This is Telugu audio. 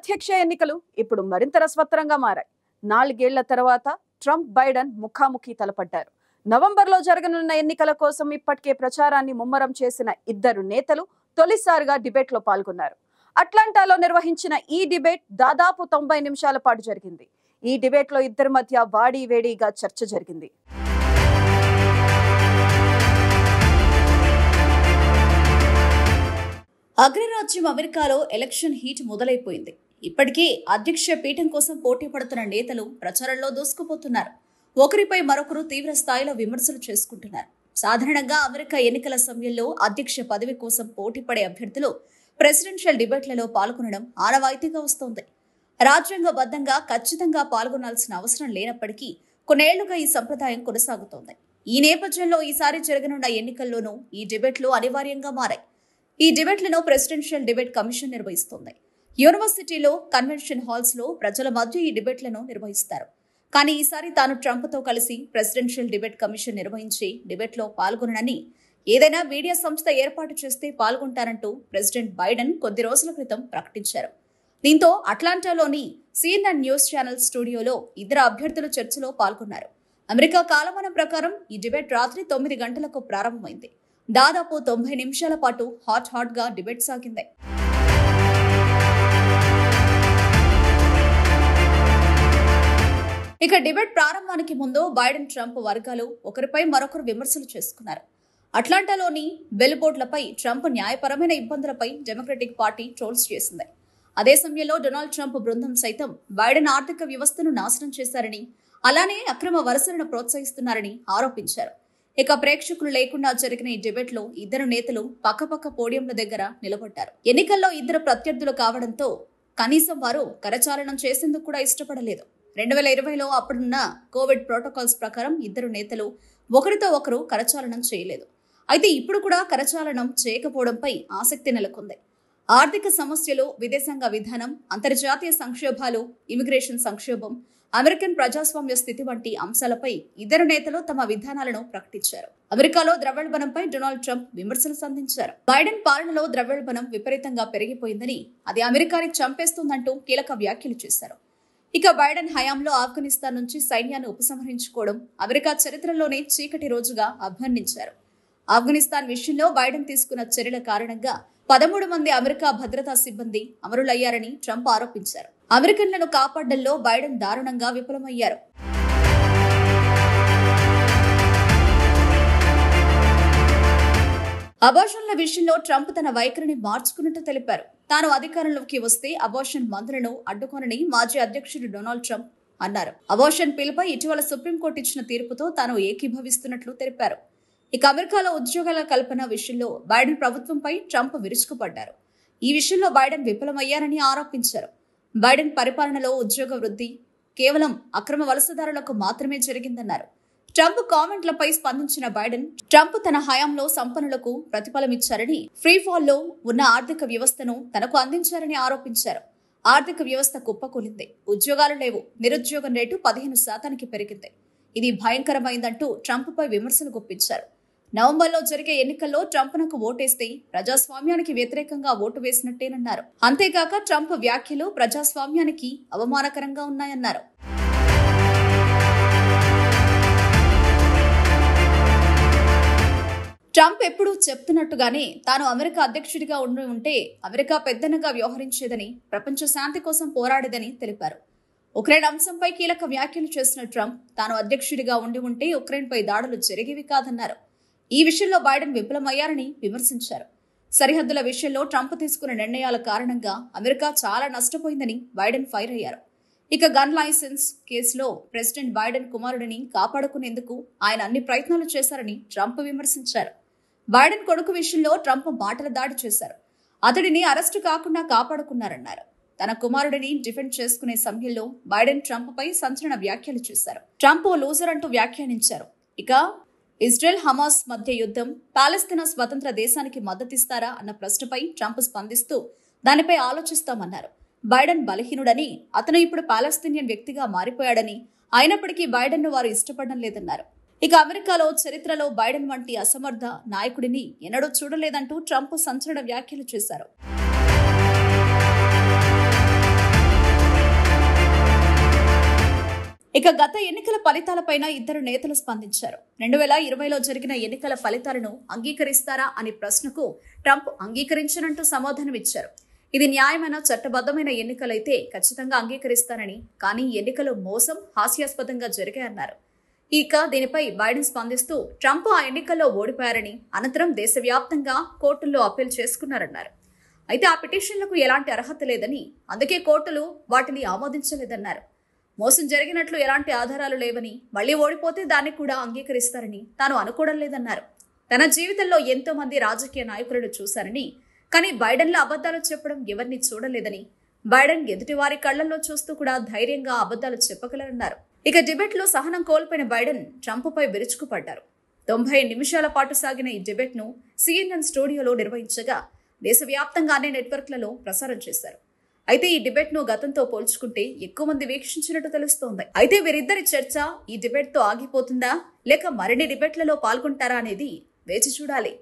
అధ్యక్ష ఎన్నికలు ఇప్పుడు మరింత రసవత్తరంగా మారాయి. 4 ఏళ్ల తర్వాత ట్రంప్ బైడెన్ ముఖాముఖి తలపడ్డారు. నవంబర్లో జరగనున్న ఎన్నికల కోసం ఇప్పటికే ప్రచారాన్ని ముమ్మరం చేసిన ఇద్దరు నేతలు తొలిసారిగా డిబేట్లో పాల్గొన్నారు. అట్లాంటాలో నిర్వహించిన ఈ డిబేట్ దాదాపు 90 నిమిషాల పాటు జరిగింది. ఈ డిబేట్లో ఇద్దరి మధ్య వాడి వేడిగా చర్చ జరిగింది. అగ్రరాజ్యం అమెరికాలో ఎలక్షన్ హీట్ మొదలైపోయింది. ఇప్పటికే అధ్యక్ష పీఠం కోసం పోటీ పడుతున్న నేతలు ప్రచారంలో దూసుకుపోతున్నారు. ఒకరిపై మరొకరు తీవ్ర స్థాయిలో విమర్శలు చేసుకుంటున్నారు. సాధారణంగా అమెరికా ఎన్నికల సమయంలో అధ్యక్ష పదవి కోసం పోటీ పడే అభ్యర్థులు ప్రెసిడెన్షియల్ డిబేట్లలో పాల్గొనడం ఆనవాయితీగా వస్తోంది. రాజ్యాంగబద్ధంగా ఖచ్చితంగా పాల్గొనాల్సిన అవసరం లేనప్పటికీ కొన్నేళ్లుగా ఈ సంప్రదాయం కొనసాగుతోంది. ఈ నేపథ్యంలో ఈసారి జరగనున్న ఎన్నికల్లోనూ ఈ డిబేట్లు అనివార్యంగా మారాయి. ఈ డిబేట్లను ప్రెసిడెన్షియల్ డిబేట్ కమిషన్ నిర్వహిస్తోంది. యూనివర్సిటీలో కన్వెన్షన్ హాల్స్ లో ప్రజల మధ్య ఈ డిబేట్లను నిర్వహిస్తారు. కానీ ఈసారి తాను ట్రంప్తో కలిసి ప్రెసిడెన్షియల్ డిబేట్ కమిషన్ నిర్వహించి డిబేట్లో పాల్గొననని, ఏదైనా మీడియా సంస్థ ఏర్పాటు చేస్తే పాల్గొంటారంటూ ప్రెసిడెంట్ బైడెన్ కొద్ది రోజుల క్రితం ప్రకటించారు. దీంతో అట్లాంటాలోని CNN న్యూస్ ఛానల్ స్టూడియోలో ఇద్దరు అభ్యర్థులు చర్చలో పాల్గొన్నారు. అమెరికా కాలమానం ప్రకారం ఈ డిబేట్ రాత్రి 9 గంటలకు ప్రారంభమైంది. దాదాపు 90 నిమిషాల పాటు హాట్ గా డిబేట్ సాగింది. ఇక డిబేట్ ప్రారంభానికి ముందు బైడెన్ ట్రంప్ వర్గాలు ఒకరిపై మరొకరు విమర్శలు చేసుకున్నారు. అట్లాంటాలోని బెల్ బోర్డులపై ట్రంప్ న్యాయపరమైన ఇబ్బందులపై డెమోక్రటిక్ పార్టీ ట్రోల్స్ చేసింది. అదే సమయంలో డొనాల్డ్ ట్రంప్ బృందం సైతం బైడెన్ ఆర్థిక వ్యవస్థను నాశనం చేశారని, అలానే అక్రమ వలసలను ప్రోత్సహిస్తున్నారని ఆరోపించారు. ఇక ప్రేక్షకులు లేకుండా జరిగిన ఈ డిబేట్ లో ఇద్దరు నేతలు పక్కపక్క పోడియంల దగ్గర నిలబడ్డారు. ఎన్నికల్లో ఇద్దరు ప్రత్యర్థులు కావడంతో కనీసం వారు కరచాలనం చేసేందుకు కూడా ఇష్టపడలేదు. 2020లో అప్పుడున్న కోవిడ్ ప్రోటోకాల్స్ ప్రకారం ఇద్దరు నేతలు ఒకరితో ఒకరు కరచాలనం చేయలేదు. అయితే ఇప్పుడు కూడా కరచాలనం చేయకపోవడంపై ఆసక్తి నెలకొంది. ఆర్థిక సమస్యలు, విదేశాంగ విధానం, అంతర్జాతీయ సంక్షోభాలు, ఇమిగ్రేషన్ సంక్షోభం, అమెరికన్ ప్రజాస్వామ్య స్థితి వంటి అంశాలపై ఇద్దరు నేతలు తమ విధానాలను ప్రకటించారు. అమెరికాలో ద్రవ్యోల్బణంపై డొనాల్డ్ ట్రంప్ విమర్శలు సంధించారు. బైడెన్ పాలనలో ద్రవ్యోల్బణం విపరీతంగా పెరిగిపోయిందని, అది అమెరికాని చంపేస్తుందంటూ కీలక వ్యాఖ్యలు చేశారు. ఇక బైడెన్ హయాంలో ఆఫ్ఘనిస్తాన్ నుంచి సైన్యాన్ని ఉపసంహరించుకోవడం అమెరికా చరిత్రలోనే చీకటి రోజుగా అభివర్ణించారు. ఆఫ్ఘనిస్తాన్ విషయంలో బైడెన్ తీసుకున్న చర్యల కారణంగా 13 మంది అమెరికా భద్రతా సిబ్బంది అమరులయ్యారని ట్రంప్ ఆరోపించారు. అమెరికన్లను కాపాడడంలో బైడెన్ దారుణంగా విఫలమయ్యారు. అబార్షన్ల విషయంలో ట్రంప్ తన వైఖరిని మార్చుకున్నట్టు తెలిపారు. తాను అధికారంలోకి వస్తే అబార్షన్ మందులను అడ్డుకోనని మాజీ అధ్యక్షుడు డొనాల్డ్ ట్రంప్ అన్నారు. అబార్షన్ పిల్పై ఇటీవల సుప్రీంకోర్టు ఇచ్చిన తీర్పుతో తాను ఏకీభవిస్తున్నట్లు తెలిపారు. ఇక అమెరికాలో ఉద్యోగాల కల్పన విషయంలో బైడెన్ ప్రభుత్వంపై ట్రంప్ విరుచుకుపడ్డారు. ఈ విషయంలో బైడెన్ విఫలమయ్యారని ఆరోపించారు. బైడెన్ పరిపాలనలో ఉద్యోగ వృద్ధి కేవలం అక్రమ వలసదారులకు మాత్రమే జరిగిందన్నారు. ట్రంప్ కామెంట్లపై స్పందించిన బైడెన్, ట్రంప్ తన హయాంలో సంపన్నులకు ప్రతిఫలమిచ్చారని, ఫ్రీఫాల్లో ఉన్న ఆర్థిక వ్యవస్థను తనకు అందించారని ఆరోపించారు. ఆర్థిక వ్యవస్థ కుప్పకూలింది, ఉద్యోగాలు లేవు, నిరుద్యోగం రేటు 15% పెరిగింది. ఇది భయంకరమైందంటూ ట్రంప్పై విమర్శలు గుప్పించారు. నవంబర్లో జరిగే ఎన్నికల్లో ట్రంప్నకు ఓటేస్తే ప్రజాస్వామ్యానికి వ్యతిరేకంగా ఓటు వేసినట్టేనన్నారు. అంతేకాక ట్రంప్ వ్యాఖ్యలు ప్రజాస్వామ్యానికి అవమానకరంగా ఉన్నాయన్నారు. ట్రంప్ ఎప్పుడూ చెప్తున్నట్టుగానే తాను అమెరికా అధ్యక్షుడిగా ఉంటే అమెరికా పెద్దనగా వ్యవహరించేదని, ప్రపంచ శాంతి కోసం పోరాడేదని తెలిపారు. ఉక్రెయిన్ అంశంపై కీలక వ్యాఖ్యలు చేసిన ట్రంప్ తాను అధ్యక్షుడిగా ఉంటే ఉక్రెయిన్పై దాడులు జరిగేవి కాదన్నారు. ఈ విషయంలో బైడెన్ విఫలమయ్యారని విమర్శించారు. సరిహద్దుల విషయంలో ట్రంప్ తీసుకున్న నిర్ణయాల కారణంగా అమెరికా చాలా నష్టపోయిందని బైడెన్ ఫైర్ అయ్యారు. ఇక గన్ లైసెన్స్ కేసులో ప్రెసిడెంట్ బైడెన్ కుమారుడిని కాపాడుకునేందుకు ఆయన అన్ని ప్రయత్నాలు చేశారని ట్రంప్ విమర్శించారు. బైడెన్ కొడుకు విషయంలో ట్రంప్ మాటల దాడి చేశారు. అతడిని అరెస్టు కాకుండా కాపాడుకున్నారన్నారు. తన కుమారుడిని డిఫెండ్ చేసుకునే సమయంలో బైడెన్ ట్రంప్పై సంచలన వ్యాఖ్యలు చేశారు. ట్రంప్ లూజర్ అంటూ వ్యాఖ్యానించారు. ఇక ఇజ్రాయెల్ హమాస్ మధ్య యుద్ధం, పాలస్తీనా స్వతంత్ర దేశానికి మద్దతిస్తారా అన్న ప్రశ్నపై ట్రంప్ స్పందిస్తూ దానిపై ఆలోచిస్తామన్నారు. బైడెన్ బలహీనుడని, అతను ఇప్పుడు పాలస్తీనియన్ వ్యక్తిగా మారిపోయాడని, అయినప్పటికీ బైడెన్ను వారు ఇష్టపడడం లేదన్నారు. ఇక అమెరికాలో చరిత్రలో బైడెన్ వంటి అసమర్థ నాయకుడిని ఎన్నడూ చూడలేదంటూ ట్రంప్ సంచలన వ్యాఖ్యలు చేశారు. ఇక గత ఎన్నికల ఫలితాలపైన ఇద్దరు నేతలు స్పందించారు. 2020లో జరిగిన ఎన్నికల ఫలితాలను అంగీకరిస్తారా అనే ప్రశ్నకు ట్రంప్ అంగీకరించనంటూ సమాధానమిచ్చారు. ఇది న్యాయమైన చట్టబద్ధమైన ఎన్నికలైతే ఖచ్చితంగా అంగీకరిస్తానని, కానీ ఎన్నికలు మోసం, హాస్యాస్పదంగా జరిగాయన్నారు. ఇక దీనిపై బైడెన్ స్పందిస్తూ ట్రంప్ ఆ ఎన్నికల్లో ఓడిపోయారని, అనంతరం దేశవ్యాప్తంగా కోర్టుల్లో అప్పీల్ చేసుకున్నారన్నారు. అయితే ఆ పిటిషన్లకు ఎలాంటి అర్హత లేదని, అందుకే కోర్టులు వాటిని ఆమోదించలేదన్నారు. మోసం జరిగినట్లు ఎలాంటి ఆధారాలు లేవని, మళ్లీ ఓడిపోతే దాన్ని కూడా అంగీకరిస్తారని తాను అనుకోవడం లేదన్నారు. తన జీవితంలో ఎంతో మంది రాజకీయ నాయకులను చూశారని, కానీ బైడెన్ల అబద్ధాలు చెప్పడం ఎవరిని చూడలేదని, బైడెన్ ఎదుటివారి కళ్లల్లో చూస్తూ కూడా ధైర్యంగా అబద్ధాలు చెప్పగలరన్నారు. ఇక డిబేట్లో సహనం కోల్పోయిన బైడెన్ ట్రంప్పై విరుచుకుపడ్డారు. 90 నిమిషాల పాటు సాగిన ఈ డిబేట్ను CNN స్టూడియోలో నిర్వహించగా దేశవ్యాప్తంగా అన్ని నెట్వర్క్లలో ప్రసారం చేశారు. అయితే ఈ డిబేట్ను గతంతో పోల్చుకుంటే ఎక్కువ మంది వీక్షించినట్టు తెలుస్తోంది. అయితే వీరిద్దరి చర్చ ఈ డిబేట్తో ఆగిపోతుందా, లేక మరిన్ని డిబేట్లలో పాల్గొంటారా అనేది వేచి చూడాలి.